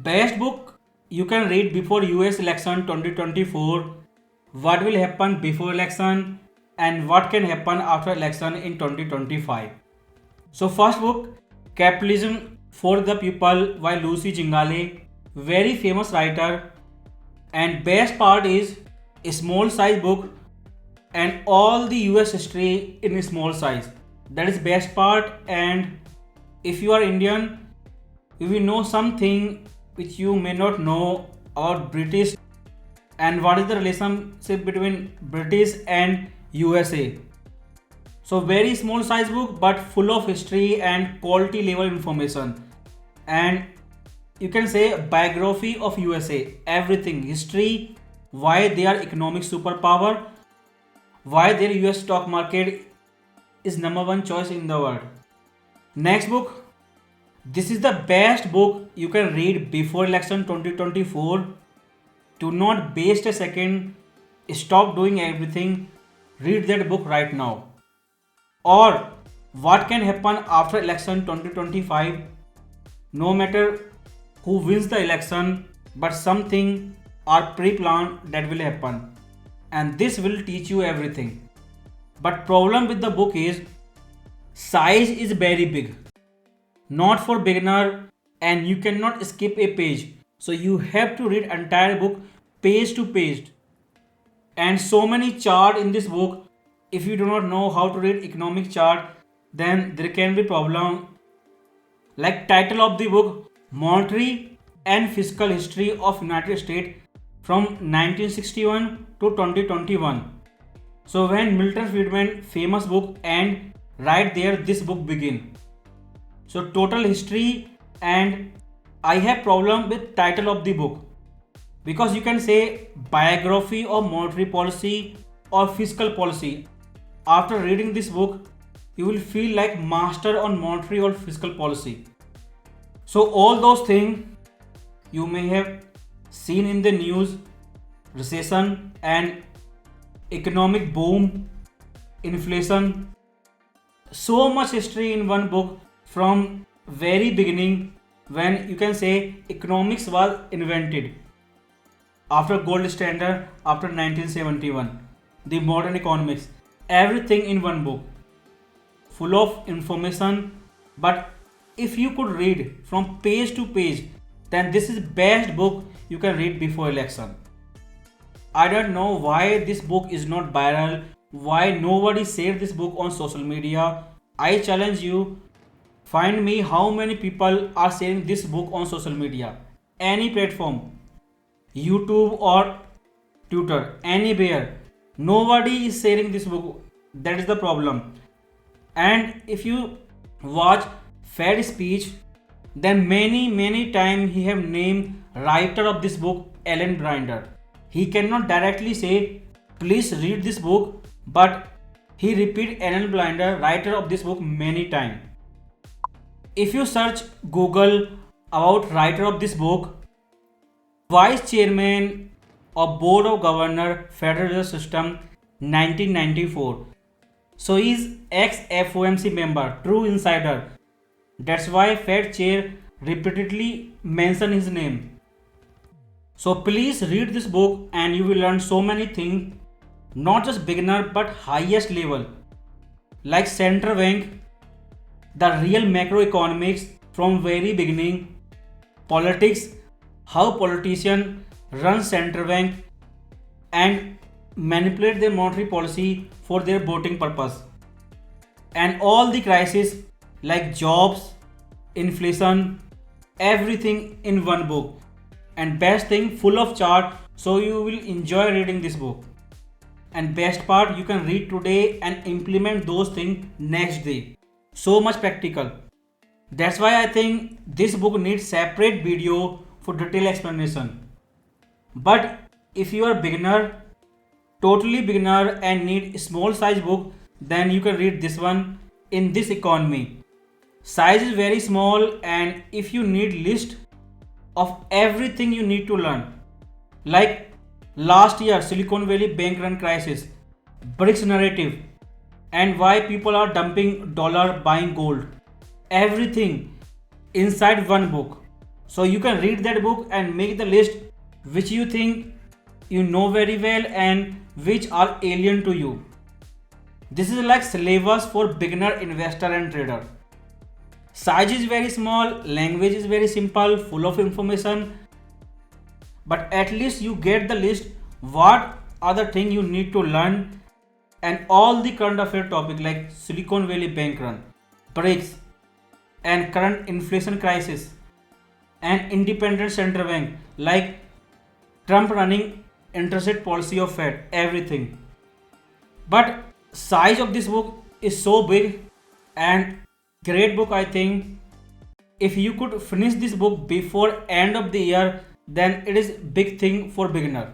Best book you can read before US election 2024. What will happen before election and what can happen after election in 2025. So first book, Capitalism for the People by Lucy Jingale, very famous writer. And best part is a small size book and all the US history in a small size. That is best part. And if you are Indian, you will know something which you may not know about British and what is the relationship between British and USA. So very small size book but full of history and quality level information. And you can say biography of USA, everything, history, why they are economic superpower, why their US stock market is number one choice in the world. Next book, this is the best book you can read before election 2024. Do not waste a second, stop doing everything, read that book right now. Or what can happen after election 2025? No matter who wins the election, but something are pre-planned that will happen. And this will teach you everything. But problem with the book is size is very big. Not for beginner and you cannot skip a page. So you have to read entire book page to page. And so many chart in this book. If you do not know how to read economic chart, then there can be problem. Like title of the book, Monetary and Fiscal History of United States from 1961 to 2021. So when Milton Friedman famous book and right there this book begin. So total history, and I have problem with title of the book because you can say biography of monetary policy or fiscal policy. After reading this book, you will feel like master on monetary or fiscal policy. So all those things you may have seen in the news, recession and economic boom, inflation, so much history in one book from very beginning when you can say economics was invented after gold standard after 1971, the modern economics, everything in one book full of information. But if you could read from page to page, then this is best book you can read before election. I don't know why this book is not viral, why nobody shared this book on social media. I challenge you, find me how many people are sharing this book on social media, any platform, YouTube or Twitter, anywhere. Nobody is sharing this book. That is the problem. And if you watch Fed speech, then many time he have named writer of this book Alan Blinder. He cannot directly say please read this book, but he repeat Alan Blinder, writer of this book, many times. If you search Google about writer of this book, Vice Chairman of Board of Governor Federal Reserve System 1994. So he is ex-FOMC member, true insider. That's why Fed chair repeatedly mention his name. So please read this book and you will learn so many things, not just beginner but highest level, like central bank, the real macroeconomics from very beginning, politics, how politicians run central bank and manipulate their monetary policy for their voting purpose, and all the crises like jobs, inflation, everything in one book. And best thing, full of chart, so you will enjoy reading this book. And best part, you can read today and implement those things next day. So much practical. That's why I think this book needs separate video for detailed explanation. But if you are beginner, totally beginner and need small size book, then you can read this one in this economy. Size is very small, and if you need list of everything you need to learn, like last year Silicon Valley bank run crisis, BRICS narrative, and why people are dumping dollar buying gold, everything inside one book. So you can read that book and make the list which you think you know very well and which are alien to you. This is like syllabus for beginner investor and trader. Size is very small, language is very simple, full of information, but at least you get the list what are the things you need to learn, and all the current affair topic like Silicon Valley bank run, BRICS, and current inflation crisis, and independent central bank like Trump running interest rate policy of Fed, everything. But size of this book is so big and great book. I think if you could finish this book before end of the year, then it is big thing for beginner.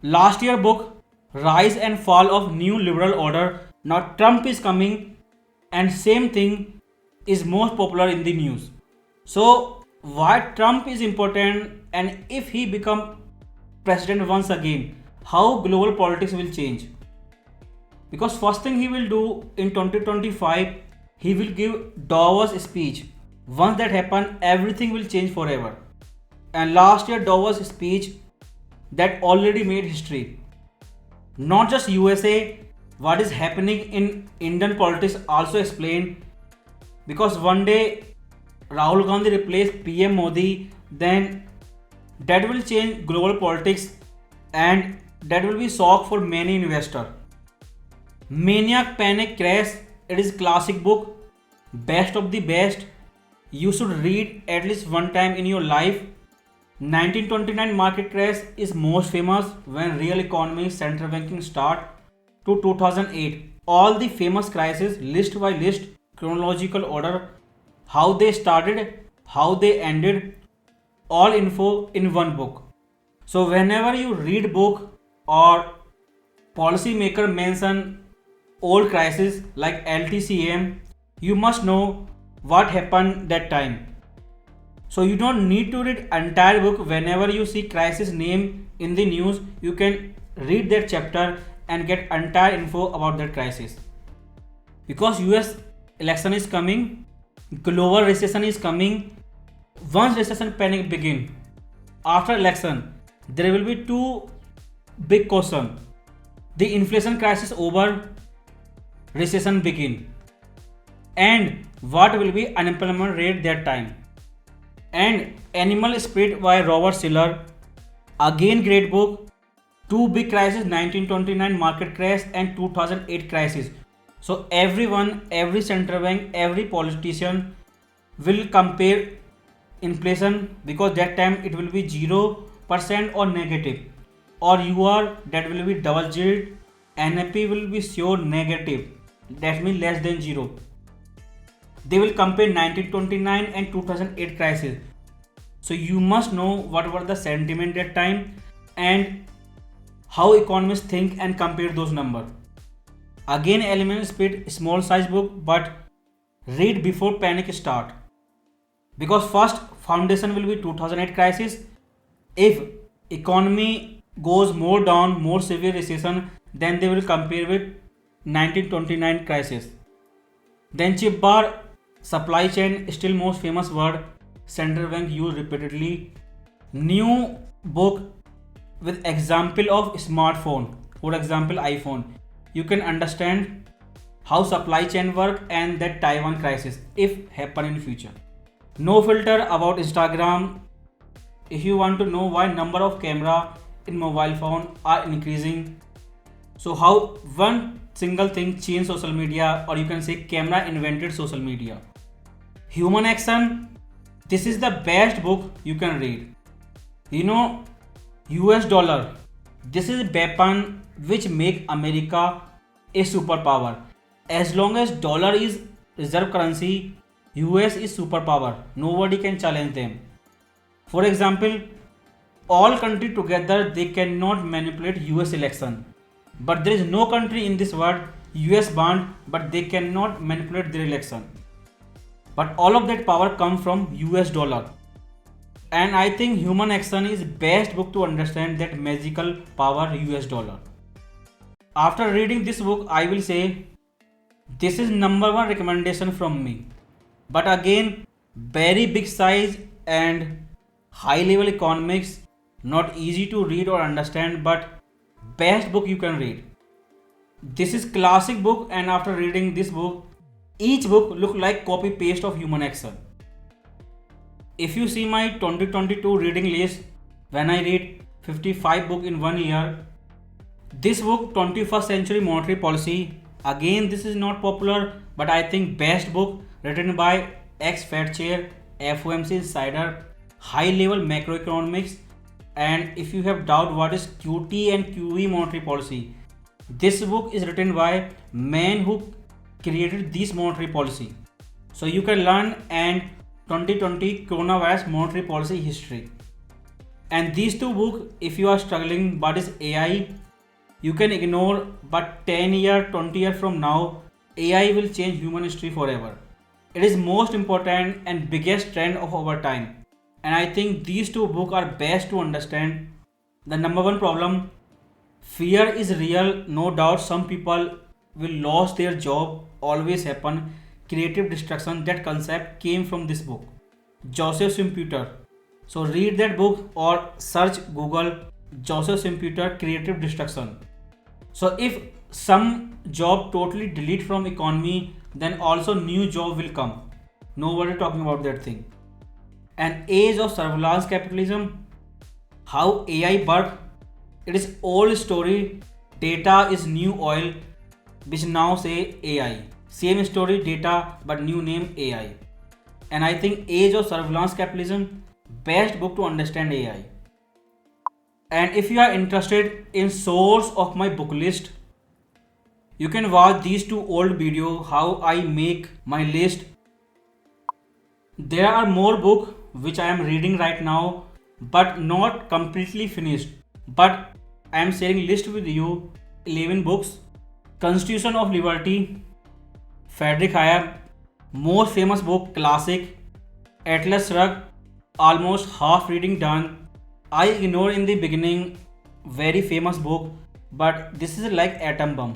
Last year book Rise and Fall of New Liberal Order. Now Trump is coming and same thing is most popular in the news. So why Trump is important, and if he become president once again, how global politics will change. Because first thing he will do in 2025, he will give Davos speech. Once that happen, everything will change forever. And last year Davos speech that already made history. Not just USA, what is happening in Indian politics also explained, because one day Rahul Gandhi replaced PM Modi, then that will change global politics and that will be shock for many investors. Maniac Panic Crash, it is classic book, best of the best. You should read at least one time in your life. 1929 market crash is most famous when real economy central banking start to 2008. All the famous crises list by list, chronological order, how they started, how they ended, all info in one book. So whenever you read book or policymaker mention old crisis like LTCM, you must know what happened that time. So you don't need to read entire book. Whenever you see crisis name in the news, you can read that chapter and get entire info about that crisis. Because US election is coming, global recession is coming. Once recession panic begin, after election, there will be two big question. The inflation crisis over, recession begin, and what will be unemployment rate that time. And Animal Spirit by Robert Shiller, again great book. Two big crises, 1929 market crash and 2008 crisis. So everyone, every central bank, every politician will compare inflation, because that time it will be 0% or negative, or you are that will be double digit. NFP will be sure negative, that means less than 0. They will compare 1929 and 2008 crisis. So you must know what were the sentiment that time and how economists think and compare those numbers. Again Element Speed, small size book, but read before panic start, because first foundation will be 2008 crisis. If economy goes more down, more severe recession, then they will compare with 1929 crisis. Then chip bar, supply chain, still most famous word, central bank use repeatedly. New book with example of smartphone, for example iPhone, you can understand how supply chain work and that Taiwan crisis if happen in future. No filter about Instagram, if you want to know why number of camera in mobile phone are increasing. So how one single thing changed social media, or you can say camera invented social media. Human Action, this is the best book you can read. You know, US dollar, this is a weapon which make America a superpower. As long as dollar is reserve currency, US is superpower. Nobody can challenge them. For example, all country together they cannot manipulate US election. But there is no country in this world US banned, but they cannot manipulate their election. But all of that power comes from US dollar. And I think Human Action is best book to understand that magical power US dollar. After reading this book, I will say this is number one recommendation from me. But again, very big size and high level economics, not easy to read or understand, but best book you can read. This is classic book, and after reading this book, each book look like copy paste of human action. If you see my 2022 reading list, when I read 55 book in 1 year, this book 21st Century Monetary Policy, again this is not popular, but I think best book written by ex-Fed chair, FOMC insider, high level macroeconomics. And if you have doubt what is QT and QE monetary policy, this book is written by men who created this monetary policy, so you can learn and 2020 coronavirus monetary policy history. And these two books, if you are struggling what is AI, you can ignore, but 10 year 20 year from now, AI will change human history forever. It is most important and biggest trend of our time, and I think these two books are best to understand. The number one problem, fear is real, no doubt. Some people will lose their job, always happen. Creative destruction, that concept came from this book, Joseph Schumpeter. So read that book or search Google Joseph Schumpeter creative destruction. So if some job totally delete from economy, then also new job will come. Nobody talking about that thing. An age of surveillance capitalism, how AI work, it is old story. Data is new oil, which now say AI. Same story, data, but new name AI. And I think age of surveillance capitalism, best book to understand AI. And if you are interested in source of my book list, you can watch these two old videos how I make my list. There are more books which I am reading right now, but not completely finished. But I am sharing list with you 11 books. Constitution of Liberty, Friedrich Hayek, most famous book, classic. Atlas Shrugged, almost half reading done. I ignored in the beginning, very famous book, but this is like atom bomb.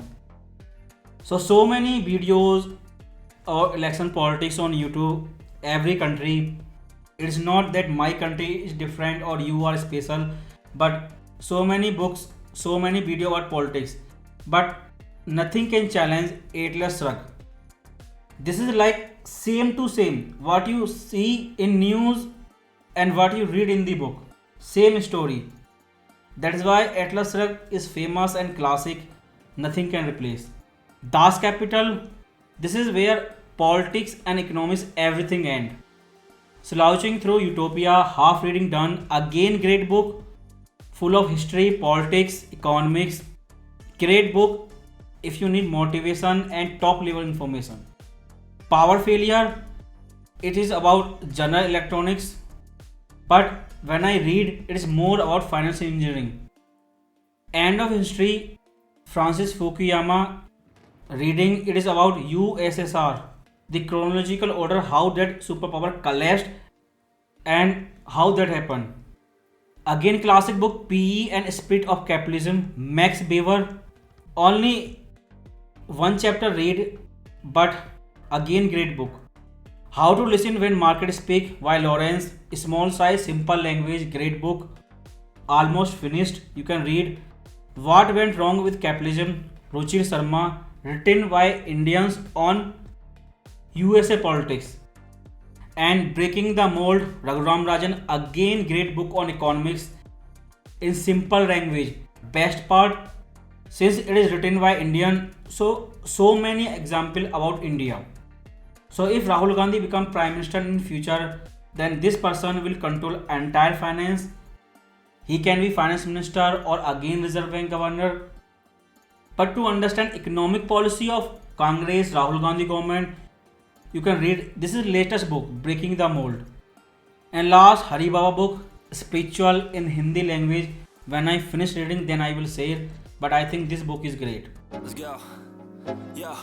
So many videos or election politics on YouTube, every country. It's not that my country is different or you are special, but so many books, so many video about politics, but nothing can challenge Atlas Shrugged. This is like same to same what you see in news and what you read in the book, same story. That is why Atlas Shrugged is famous and classic, nothing can replace. Das Kapital, this is where politics and economics everything end. Slouching through Utopia, half reading done, again great book, full of history, politics, economics. Great book if you need motivation and top level information. Power Failure, it is about general electronics, but when I read, it is more about financial engineering. End of History, Francis Fukuyama, reading, it is about USSR, the chronological order, how that superpower collapsed and how that happened. Again classic book, PE and Spirit of Capitalism, Max Weber, only one chapter read, but again great book. How to Listen When Market Speak by Lawrence, small size, simple language, great book, almost finished, you can read. What Went Wrong with Capitalism, Ruchir Sharma, written by Indians on USA politics. And Breaking the Mold, Raghuram Rajan, again great book on economics in simple language. Best part, since it is written by Indian, so many example about India. So if Rahul Gandhi become prime minister in future, then this person will control entire finance. He can be finance minister or again Reserve Bank governor. But to understand economic policy of Congress, Rahul Gandhi government, you can read, this is latest book, Breaking the Mold. And last, Hari Baba book, spiritual in Hindi language. When I finish reading, then I will say it. But I think this book is great. Let's go. Yeah.